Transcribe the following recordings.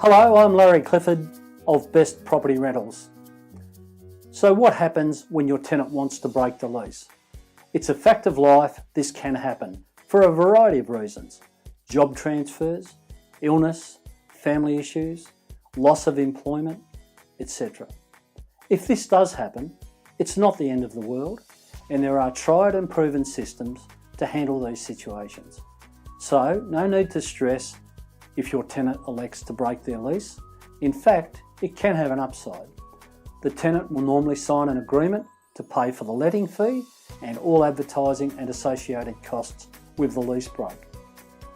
Hello, I'm Larry Clifford of Best Property Rentals. So what happens when your tenant wants to break the lease? It's a fact of life. This can happen for a variety of reasons. Job transfers, illness, family issues, loss of employment, etc. If this does happen, it's not the end of the world, and there are tried and proven systems to handle these situations. So no need to stress if your tenant elects to break their lease. In fact, it can have an upside. The tenant will normally sign an agreement to pay for the letting fee and all advertising and associated costs with the lease break.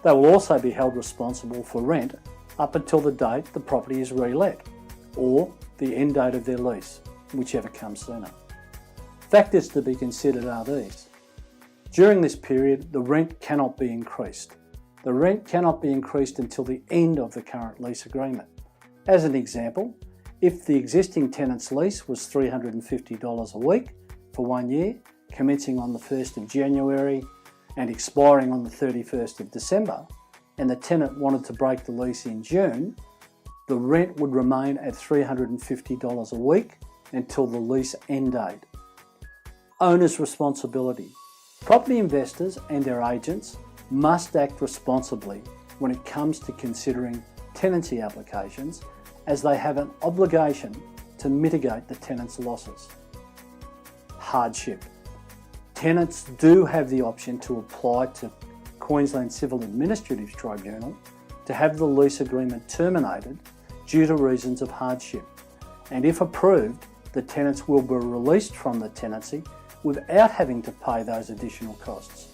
They will also be held responsible for rent up until the date the property is re-let, or the end date of their lease, whichever comes sooner. Factors to be considered are these. During this period, the rent cannot be increased. The rent cannot be increased until the end of the current lease agreement. As an example, if the existing tenant's lease was $350 a week for 1 year, commencing on the 1st of January and expiring on the 31st of December, and the tenant wanted to break the lease in June, the rent would remain at $350 a week until the lease end date. Owner's responsibility. Property investors and their agents must act responsibly when it comes to considering tenancy applications, as they have an obligation to mitigate the tenant's losses. Hardship. Tenants do have the option to apply to Queensland Civil Administrative Tribunal to have the lease agreement terminated due to reasons of hardship, and if approved, the tenants will be released from the tenancy without having to pay those additional costs.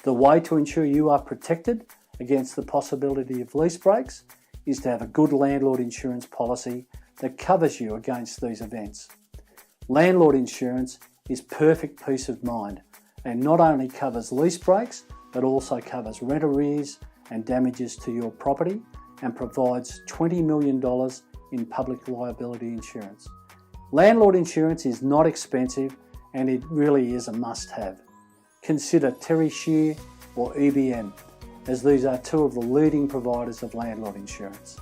The way to ensure you are protected against the possibility of lease breaks is to have a good landlord insurance policy that covers you against these events. Landlord insurance is perfect peace of mind and not only covers lease breaks but also covers rent arrears and damages to your property and provides $20 million in public liability insurance. Landlord insurance is not expensive and it really is a must-have. Consider Terry Shear or EBM, as these are two of the leading providers of landlord insurance.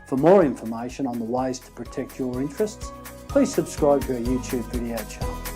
For more information on the ways to protect your interests, please subscribe to our YouTube video channel.